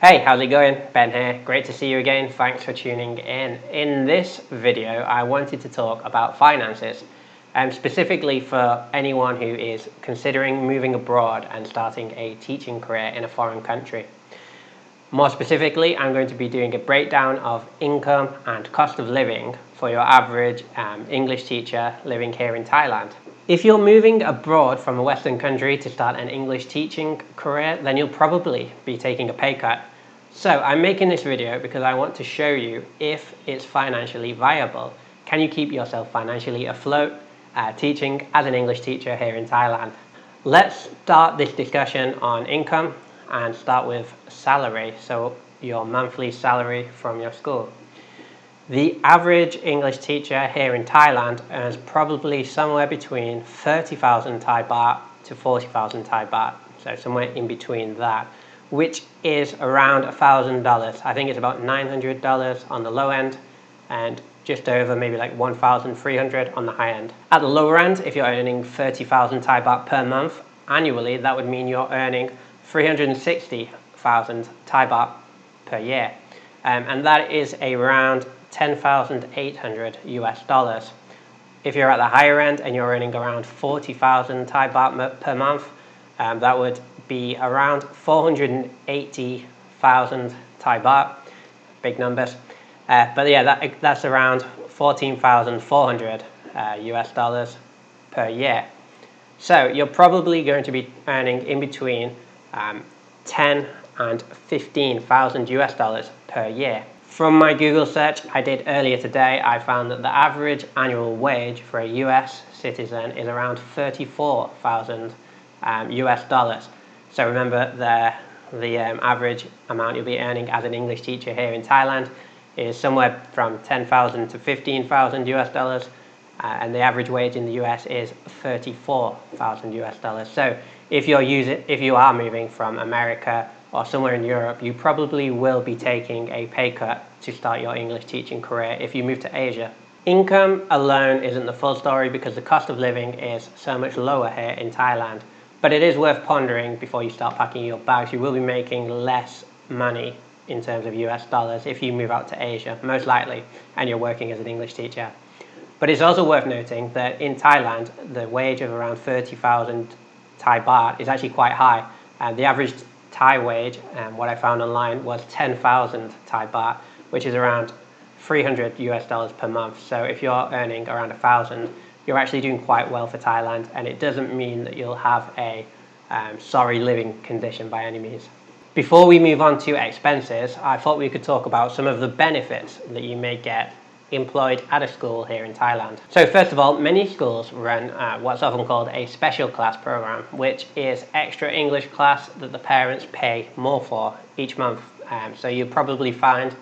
Hey, how's it going? Ben here. Great to see you again. Thanks for tuning in. In this video, I wanted to talk about finances, specifically for anyone who is considering moving abroad and starting a teaching career in a foreign country. More specifically, I'm going to be doing a breakdown of income and cost of living for your average English teacher living here in Thailand. If you're moving abroad from a Western country to start an English teaching career, then you'll probably be taking a pay cut. So I'm making this video because I want to show you if it's financially viable. Can you keep yourself financially afloat teaching as an English teacher here in Thailand? Let's start this discussion on income and start with salary, so your monthly salary from your school. The average English teacher here in Thailand earns probably somewhere between 30,000 Thai baht to 40,000 Thai baht, so somewhere in between that, which is around $1,000. I think it's about $900 on the low end and just over maybe like 1,300 on the high end. At the lower end, if you're earning 30,000 Thai baht per month annually, that would mean you're earning 360,000 Thai baht per year, and that is around 10,800 US dollars. If you're at the higher end and you're earning around 40,000 Thai baht per month, that would be around 480,000 Thai baht, big numbers. But yeah, that's around 14,400 US dollars per year. So you're probably going to be earning in between 10 and 15,000 US dollars per year. From my Google search I did earlier today, I found that the average annual wage for a US citizen is around 34,000 US dollars. So remember, the average amount you'll be earning as an English teacher here in Thailand is somewhere from 10,000 to 15,000 US dollars, and the average wage in the US is 34,000 US dollars. So if you are moving from America or somewhere in Europe, you probably will be taking a pay cut to start your English teaching career if you move to Asia. Income alone isn't the full story because the cost of living is so much lower here in Thailand. But it is worth pondering before you start packing your bags. You will be making less money in terms of US dollars if you move out to Asia, most likely, and you're working as an English teacher. But it's also worth noting that in Thailand, the wage of around 30,000 Thai baht is actually quite high. The average Thai wage, what I found online, was 10,000 Thai baht, which is around 300 US dollars per month. So if you're earning around 1,000, you're actually doing quite well for Thailand, and it doesn't mean that you'll have a sorry living condition by any means. Before we move on to expenses, I thought we could talk about some of the benefits that you may get employed at a school here in Thailand. So first of all, many schools run what's often called a special class program, which is extra English class that the parents pay more for each month. So you'll probably find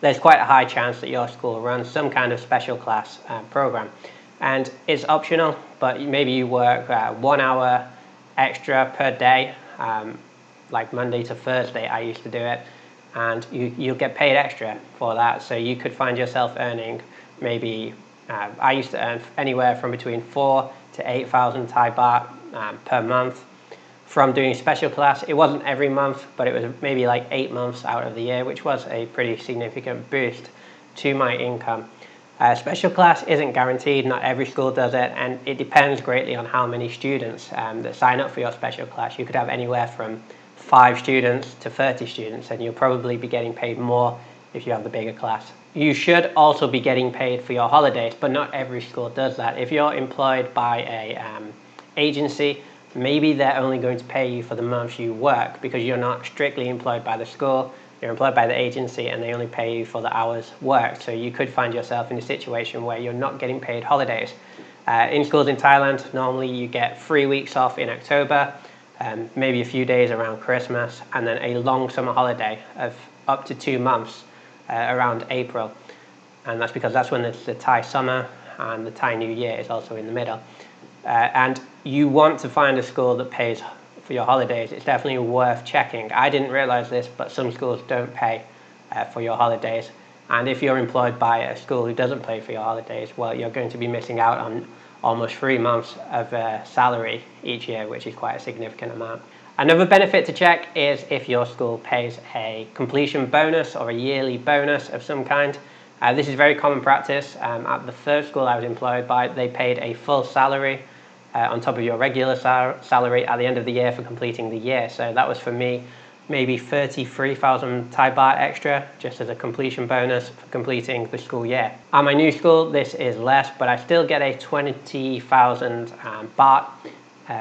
there's quite a high chance that your school runs some kind of special class program. And it's optional, but maybe you work 1 hour extra per day, like Monday to Thursday I used to do it, and you'll get paid extra for that. So you could find yourself earning maybe, I used to earn anywhere from between 4,000 to 8,000 Thai baht per month from doing special class. It wasn't every month, but it was maybe like 8 months out of the year, which was a pretty significant boost to my income. Special class isn't guaranteed, not every school does it, and it depends greatly on how many students that sign up for your special class. You could have anywhere from 5 students to 30 students, and you'll probably be getting paid more if you have the bigger class. You should also be getting paid for your holidays, but not every school does that. If you're employed by a agency, maybe they're only going to pay you for the months you work because you're not strictly employed by the school. You're employed by the agency and they only pay you for the hours worked. So you could find yourself in a situation where you're not getting paid holidays. In schools in Thailand, normally you get 3 weeks off in October, maybe a few days around Christmas, and then a long summer holiday of up to 2 months around April. And that's because that's when it's the Thai summer and the Thai New Year is also in the middle. And you want to find a school that pays for your holidays. It's definitely worth checking. I didn't realize this, but some schools don't pay for your holidays. And if you're employed by a school who doesn't pay for your holidays, well, you're going to be missing out on almost 3 months of salary each year, which is quite a significant amount. Another benefit to check is if your school pays a completion bonus or a yearly bonus of some kind. This is very common practice. At the first school I was employed by, they paid a full salary on top of your regular salary at the end of the year for completing the year. So that was for me maybe 33,000 Thai baht extra just as a completion bonus for completing the school year. At my new school, this is less, but I still get a 20,000 baht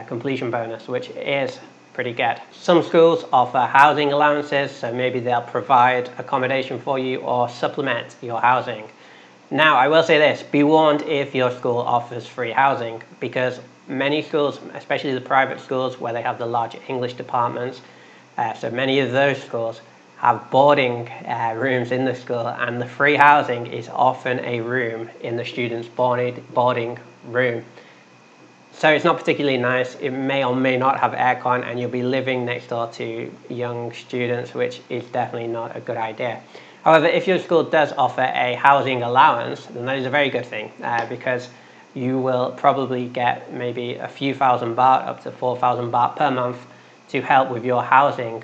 completion bonus, which is pretty good. Some schools offer housing allowances, so maybe they'll provide accommodation for you or supplement your housing. Now, I will say this, be warned if your school offers free housing, because many schools, especially the private schools where they have the large English departments, so many of those schools have boarding rooms in the school, and the free housing is often a room in the student's boarding room. So it's not particularly nice. It may or may not have aircon, and you'll be living next door to young students, which is definitely not a good idea. However, if your school does offer a housing allowance, then that is a very good thing, because you will probably get maybe a few thousand baht, up to 4,000 baht per month, to help with your housing,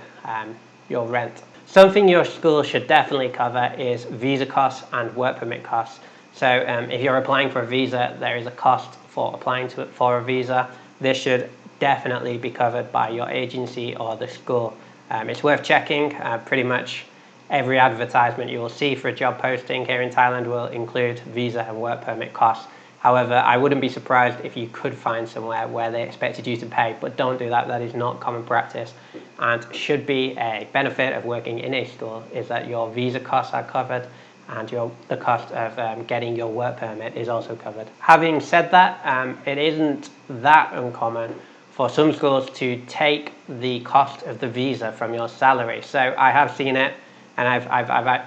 your rent. Something your school should definitely cover is visa costs and work permit costs. So if you're applying for a visa, there is a cost for applying for a visa. This should definitely be covered by your agency or the school. It's worth checking. Pretty much every advertisement you will see for a job posting here in Thailand will include visa and work permit costs. However, I wouldn't be surprised if you could find somewhere where they expected you to pay, but don't do that. That is not common practice, and should be a benefit of working in a school is that your visa costs are covered, and the cost of getting your work permit is also covered. Having said that, it isn't that uncommon for some schools to take the cost of the visa from your salary. So I have seen it, and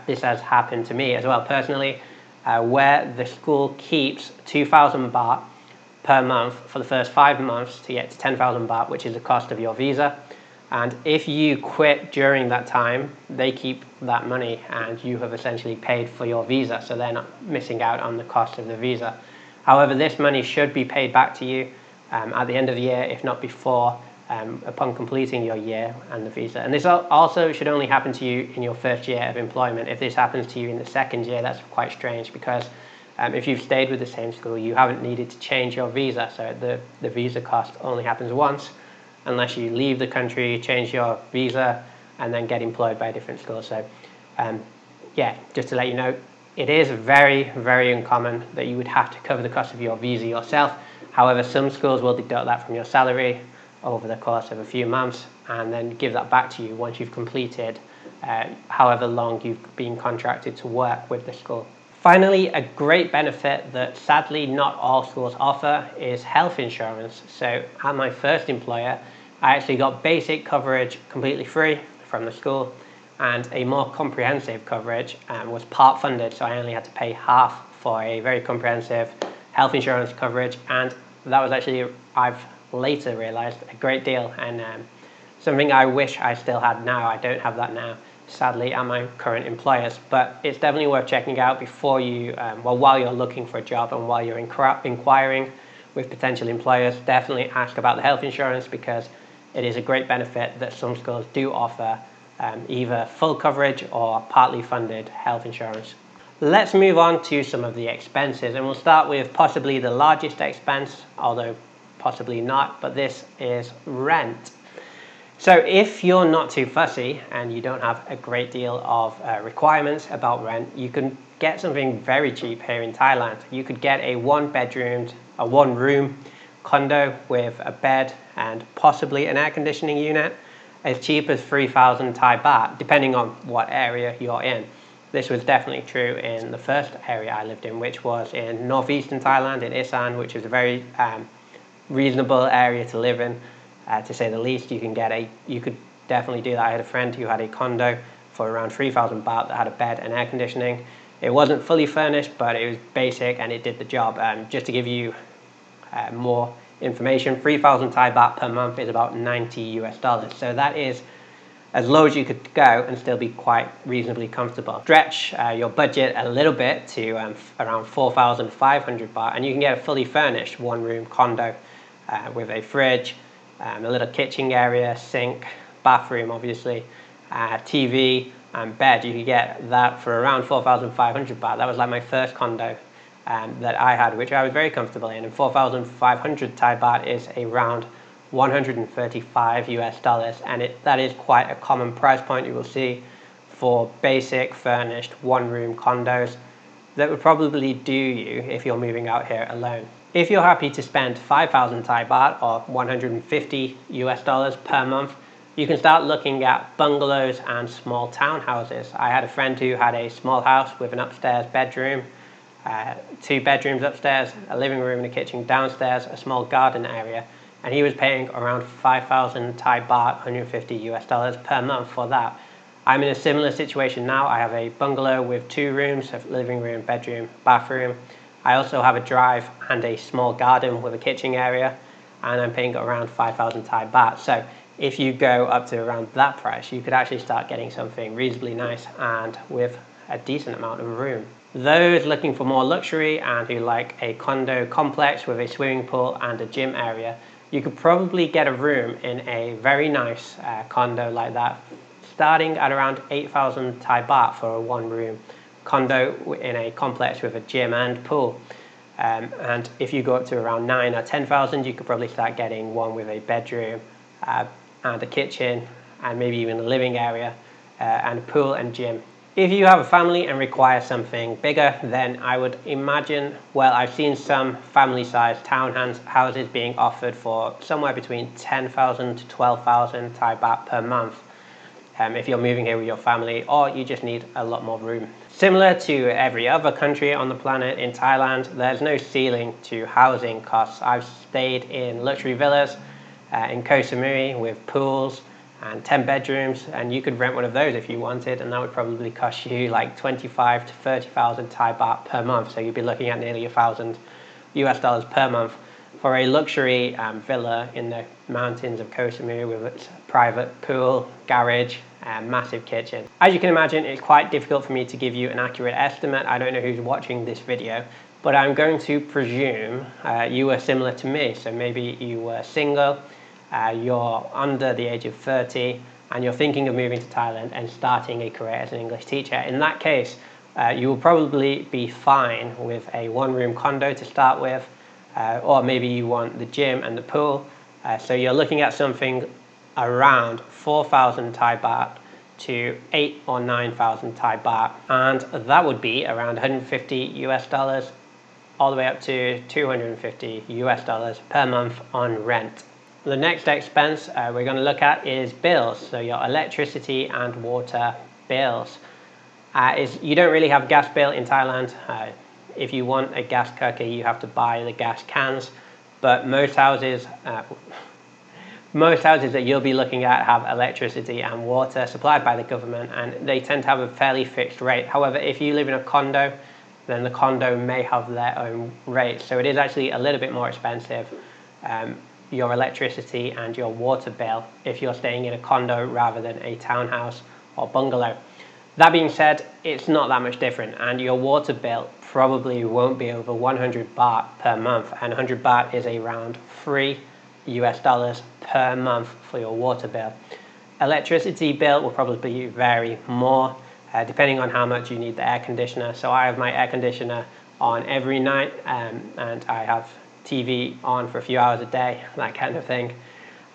this has happened to me as well personally, where the school keeps 2,000 baht per month for the first 5 months to get to 10,000 baht, which is the cost of your visa. And if you quit during that time, they keep that money, and you have essentially paid for your visa, so they're not missing out on the cost of the visa. However, this money should be paid back to you at the end of the year, if not before, upon completing your year and the visa. And this also should only happen to you in your first year of employment. If this happens to you in the second year, that's quite strange, because if you've stayed with the same school, you haven't needed to change your visa, so the visa cost only happens once, unless you leave the country, change your visa, and then get employed by a different school. So yeah, just to let you know, it is very, very uncommon that you would have to cover the cost of your visa yourself. However, some schools will deduct that from your salary over the course of a few months, and then give that back to you once you've completed however long you've been contracted to work with the school. Finally, a great benefit that sadly not all schools offer is health insurance. So at my first employer, I actually got basic coverage completely free from the school, and a more comprehensive coverage was part funded, so I only had to pay half for a very comprehensive health insurance coverage, and that was actually, I've later realized, a great deal, and something I wish I still had now. I don't have that now, sadly, at my current employers, but it's definitely worth checking out before you, while you're looking for a job and while you're inquiring with potential employers. Definitely ask about the health insurance, because it is a great benefit that some schools do offer either full coverage or partly funded health insurance. Let's move on to some of the expenses, and we'll start with possibly the largest expense, although possibly not, but this is rent. So if you're not too fussy and you don't have a great deal of requirements about rent, you can get something very cheap here in Thailand. You could get a one-room condo with a bed and possibly an air conditioning unit as cheap as 3,000 Thai baht, depending on what area you're in. This was definitely true in the first area I lived in, which was in northeastern Thailand, in Isan, which is a very reasonable area to live in, to say the least. You could definitely do that. I had a friend who had a condo for around 3,000 baht that had a bed and air conditioning. It wasn't fully furnished, but it was basic and it did the job. Just to give you more information, 3,000 Thai baht per month is about $90. So that is as low as you could go and still be quite reasonably comfortable. Stretch your budget a little bit to around 4,500 baht, and you can get a fully furnished one-room condo with a fridge, a little kitchen area, sink, bathroom obviously, TV and bed. You could get that for around 4,500 baht. That was like my first condo that I had, which I was very comfortable in. And 4,500 Thai baht is around 135 US dollars, and that is quite a common price point you will see for basic furnished one-room condos that would probably do you if you're moving out here alone. If you're happy to spend 5,000 Thai baht or 150 US dollars per month, you can start looking at bungalows and small townhouses. I had a friend who had a small house with an upstairs bedroom, 2 bedrooms upstairs, a living room and a kitchen downstairs, a small garden area, and he was paying around 5,000 Thai baht, 150 US dollars per month for that. I'm in a similar situation now. I have a bungalow with 2 rooms, a living room, bedroom, bathroom. I also have a drive and a small garden with a kitchen area, and I'm paying around 5,000 Thai baht. So if you go up to around that price, you could actually start getting something reasonably nice and with a decent amount of room. Those looking for more luxury and who like a condo complex with a swimming pool and a gym area, you could probably get a room in a very nice condo like that, starting at around 8,000 Thai baht for a one-room condo in a complex with a gym and pool. And if you go up to around 9 or 10,000, you could probably start getting one with a bedroom and a kitchen and maybe even a living area and a pool and gym. If you have a family and require something bigger, then I would imagine, well, I've seen some family-sized townhouses being offered for somewhere between 10,000 to 12,000 Thai baht per month if you're moving here with your family, or you just need a lot more room. Similar to every other country on the planet, in Thailand, there's no ceiling to housing costs. I've stayed in luxury villas in Koh Samui with pools and 10 bedrooms, and you could rent one of those if you wanted, and that would probably cost you like 25 to 30,000 Thai baht per month. So you'd be looking at nearly 1,000 US dollars per month for a luxury villa in the mountains of Koh Samui with its private pool, garage, and massive kitchen. As you can imagine, it's quite difficult for me to give you an accurate estimate. I don't know who's watching this video, but I'm going to presume you were similar to me. So maybe you were single, you're under the age of 30, and you're thinking of moving to Thailand and starting a career as an English teacher. In that case, you will probably be fine with a one-room condo to start with, or maybe you want the gym and the pool. So you're looking at something around 4,000 Thai baht to 8 or 9,000 Thai baht, and that would be around 150 US dollars all the way up to 250 US dollars per month on rent. The next expense we're going to look at is bills, so your electricity and water bills. You don't really have gas bill in Thailand. If you want a gas cooker, you have to buy the gas cans, but most houses that you'll be looking at have electricity and water supplied by the government, and they tend to have a fairly fixed rate. However, if you live in a condo, then the condo may have their own rate, so it is actually a little bit more expensive, your electricity and your water bill, if you're staying in a condo rather than a townhouse or bungalow. That being said, it's not that much different, and your water bill probably won't be over 100 baht per month, and 100 baht is around 3 US dollars per month for your water bill. Electricity bill will probably vary more depending on how much you need the air conditioner. So I have my air conditioner on every night, and I have TV on for a few hours a day, that kind of thing.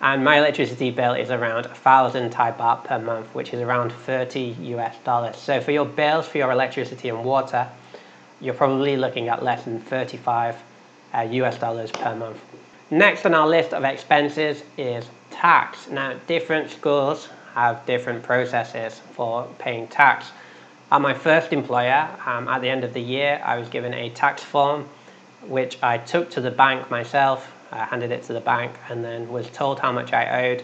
And my electricity bill is around 1,000 Thai baht per month, which is around 30 US dollars. So for your bills for your electricity and water, you're probably looking at less than 35 US dollars per month. Next on our list of expenses is tax. Now, different schools have different processes for paying tax. At my first employer, at the end of the year, I was given a tax form, which I took to the bank myself, handed it to the bank, and then was told how much I owed,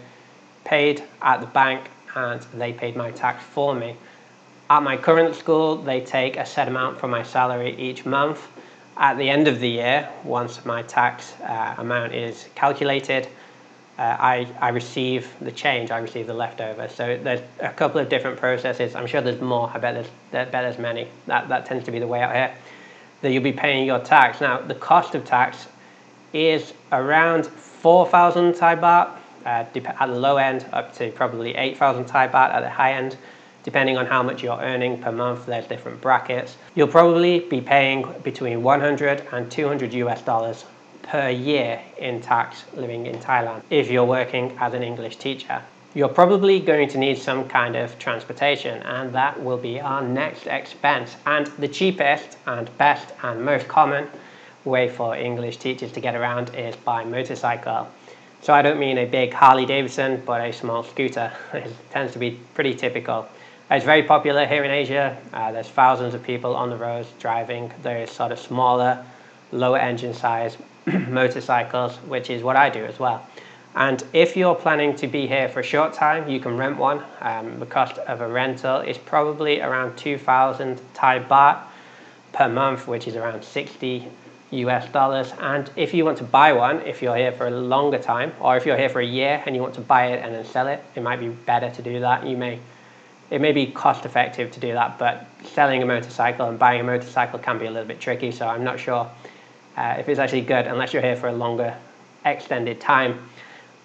paid at the bank, and they paid my tax for me. At my current school, they take a set amount from my salary each month. At the end of the year, once my tax amount is calculated, I receive the change, I receive the leftover. So there's a couple of different processes. I'm sure there's more. I bet there's many. That tends to be the way out here, that you'll be paying your tax. Now, the cost of tax is around 4,000 Thai baht at the low end up to probably 8,000 Thai baht at the high end. Depending on how much you're earning per month, there's different brackets. You'll probably be paying between 100 and 200 US dollars per year in tax living in Thailand if you're working as an English teacher. You're probably going to need some kind of transportation, and that will be our next expense. And the cheapest and best and most common way for English teachers to get around is by motorcycle. So I don't mean a big Harley Davidson, but a small scooter. It tends to be pretty typical. It's very popular here in Asia. There's thousands of people on the roads driving those sort of smaller, lower engine size motorcycles, which is what I do as well. And if you're planning to be here for a short time, you can rent one. The cost of a rental is probably around 2,000 Thai baht per month, which is around 60 US dollars. And if you want to buy one, if you're here for a longer time, or if you're here for a year and you want to buy it and then sell it, it might be better to do that. It may be cost effective to do that, but selling a motorcycle and buying a motorcycle can be a little bit tricky, so I'm not sure if it's actually good unless you're here for a longer extended time.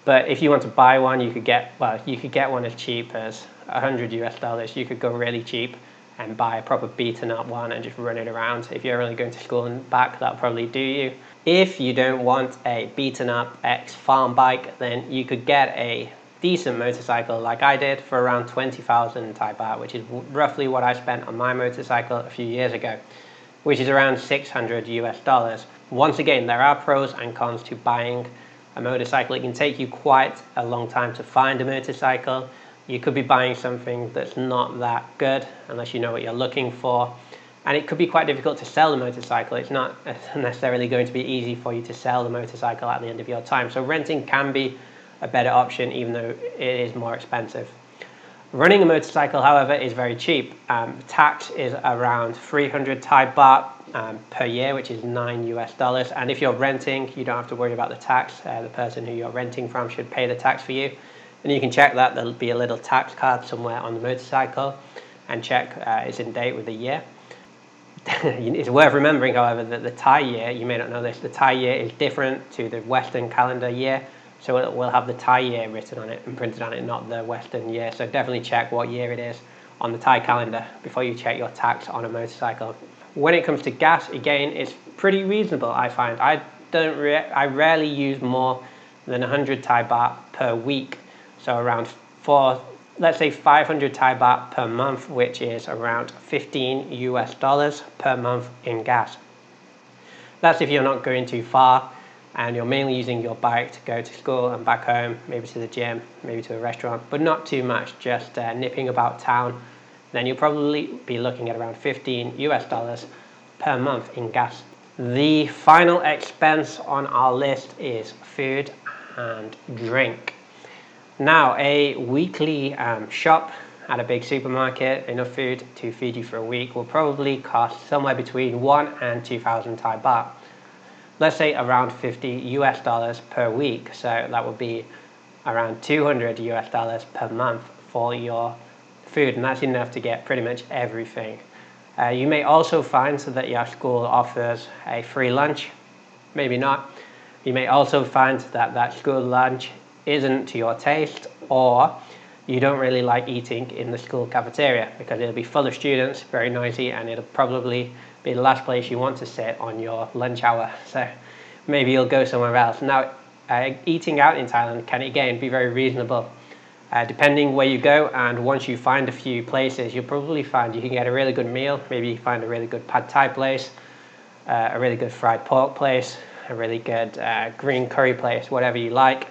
But if you want to buy one, you could get one as cheap as 100 US dollars. You could go really cheap and buy a proper beaten up one and just run it around. If you're only going to school and back, that'll probably do you. If you don't want a beaten up ex-farm bike, then you could get a decent motorcycle like I did for around 20,000 Thai baht, which is roughly what I spent on my motorcycle a few years ago, which is around 600 US dollars. Once again, there are pros and cons to buying a motorcycle. It can take you quite a long time to find a motorcycle. You could be buying something that's not that good unless you know what you're looking for. And it could be quite difficult to sell the motorcycle. It's not necessarily going to be easy for you to sell the motorcycle at the end of your time. So renting can be a better option, even though it is more expensive. Running a motorcycle, however, is very cheap. Tax is around 300 Thai baht per year, which is 9 US dollars. And if you're renting, you don't have to worry about the tax. The person who you're renting from should pay the tax for you. And you can check that. There'll be a little tax card somewhere on the motorcycle and check it's in date with the year. It's worth remembering, however, that the Thai year, you may not know this, the Thai year is different to the Western calendar year. So it will have the Thai year written on it and printed on it, not the Western year. So definitely check what year it is on the Thai calendar before you check your tax on a motorcycle. When it comes to gas, again, it's pretty reasonable, I find. I rarely use more than 100 Thai baht per week. So around let's say 500 Thai baht per month, which is around 15 US dollars per month in gas. That's if you're not going too far and you're mainly using your bike to go to school and back home, maybe to the gym, maybe to a restaurant, but not too much, just nipping about town. Then you'll probably be looking at around 15 US dollars per month in gas. The final expense on our list is food and drink. Now, a weekly shop at a big supermarket, enough food to feed you for a week, will probably cost somewhere between 1 and 2,000 Thai baht. Let's say around 50 US dollars per week. So that would be around 200 US dollars per month for your food, and that's enough to get pretty much everything. You may also find that your school offers a free lunch, maybe not. You may also find that school lunch isn't to your taste, or you don't really like eating in the school cafeteria because it'll be full of students, very noisy, and it'll probably be the last place you want to sit on your lunch hour. So maybe you'll go somewhere else. Now, eating out in Thailand can again be very reasonable. Depending where you go, and once you find a few places, you'll probably find you can get a really good meal. Maybe you find a really good pad thai place, a really good fried pork place, a really good green curry place, whatever you like.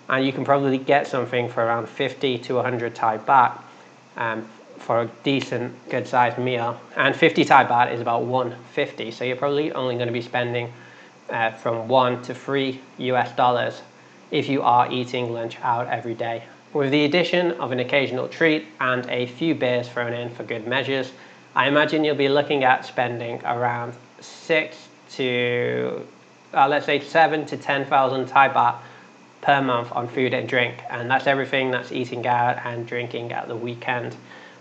And you can probably get something for around 50 to 100 Thai baht for a decent, good-sized meal. And 50 Thai baht is about 150, so you're probably only going to be spending from 1 to 3 US dollars if you are eating lunch out every day. With the addition of an occasional treat and a few beers thrown in for good measures, I imagine you'll be looking at spending around 7 to 10,000 Thai baht per month on food and drink, and that's everything. That's eating out and drinking at the weekend,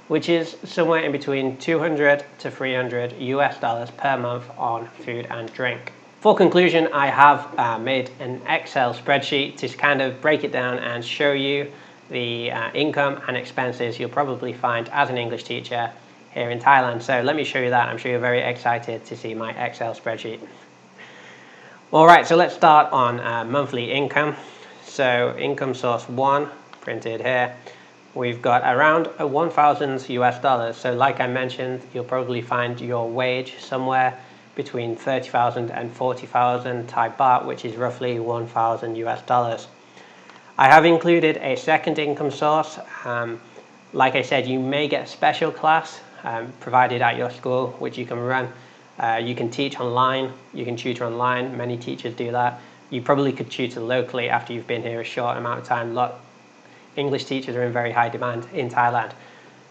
which is somewhere in between 200 to 300 US dollars per month on food and drink. For conclusion, I have made an Excel spreadsheet to kind of break it down and show you the income and expenses you'll probably find as an English teacher here in Thailand. So let me show you that. I'm sure you're very excited to see my Excel spreadsheet. All right, so let's start on monthly income. So income source 1, printed here. We've got around 1,000 US dollars. So like I mentioned, you'll probably find your wage somewhere between 30,000 and 40,000 Thai baht, which is roughly 1,000 US dollars. I have included a second income source. Like I said, you may get a special class provided at your school, which you can run. You can teach online, you can tutor online. Many teachers do that. You probably could tutor locally after you've been here a short amount of time. English teachers are in very high demand in Thailand.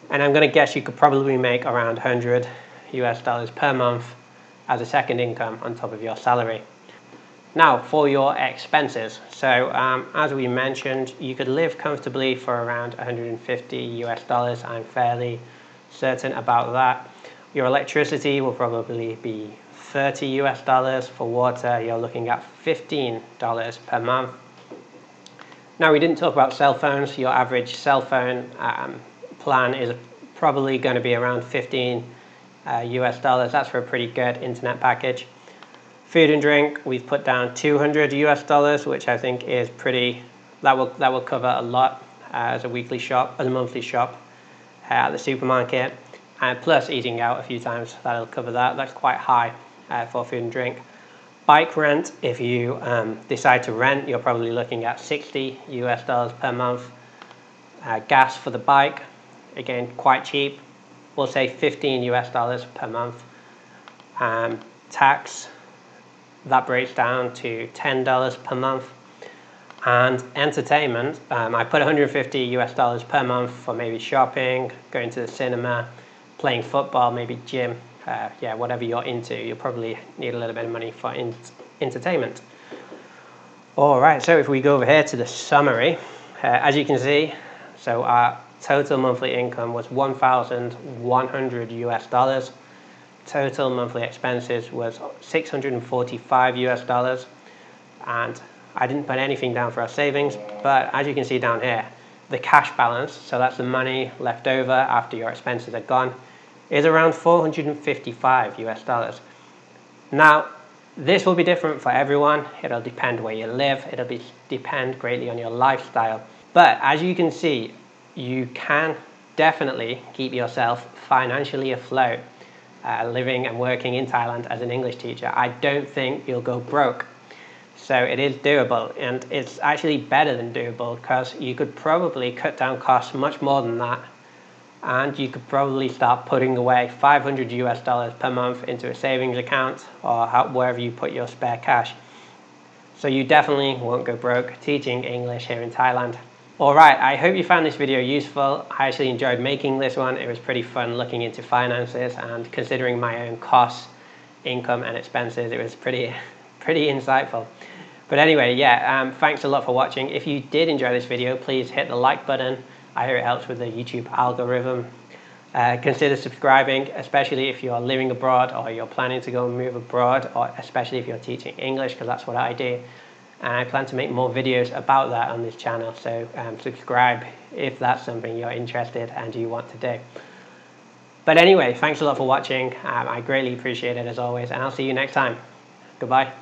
And I'm going to guess you could probably make around 100 US dollars per month as a second income on top of your salary. Now for your expenses. So as we mentioned, you could live comfortably for around 150 US dollars. I'm fairly certain about that. Your electricity will probably be 30 US dollars. For water, you're looking at $15 per month. Now we didn't talk about cell phones. Your average cell phone plan is probably going to be around 15 US dollars. That's for a pretty good internet package. Food and drink, we've put down 200 US dollars, which I think is pretty, that will cover a lot as a weekly shop, as a monthly shop at the supermarket. And plus eating out a few times, that'll cover that. That's quite high for food and drink. Bike rent, if you decide to rent, you're probably looking at 60 US dollars per month. Gas for the bike, again, quite cheap. We'll say 15 US dollars per month. Tax, that breaks down to $10 per month. And entertainment, I put 150 US dollars per month for maybe shopping, going to the cinema, playing football, maybe gym, yeah, whatever you're into. You'll probably need a little bit of money for entertainment. All right, so if we go over here to the summary, as you can see, so our total monthly income was 1,100 US dollars. Total monthly expenses was 645 US dollars. And I didn't put anything down for our savings, but as you can see down here, the cash balance, so that's the money left over after your expenses are gone, is around 455 US dollars. Now, this will be different for everyone. It'll depend where you live. It'll depend greatly on your lifestyle. But as you can see, you can definitely keep yourself financially afloat living and working in Thailand as an English teacher. I don't think you'll go broke. So it is doable, and it's actually better than doable because you could probably cut down costs much more than that, and you could probably start putting away 500 US dollars per month into a savings account or wherever you put your spare cash. So you definitely won't go broke teaching English here in Thailand. Alright, I hope you found this video useful. I actually enjoyed making this one. It was pretty fun looking into finances and considering my own costs, income and expenses. It was pretty insightful. But anyway, yeah, thanks a lot for watching. If you did enjoy this video, please hit the like button. I hear it helps with the YouTube algorithm. Consider subscribing, especially if you're living abroad or you're planning to go and move abroad, or especially if you're teaching English, because that's what I do. And I plan to make more videos about that on this channel, so subscribe if that's something you're interested and you want to do. But anyway, thanks a lot for watching. I greatly appreciate it as always, and I'll see you next time. Goodbye.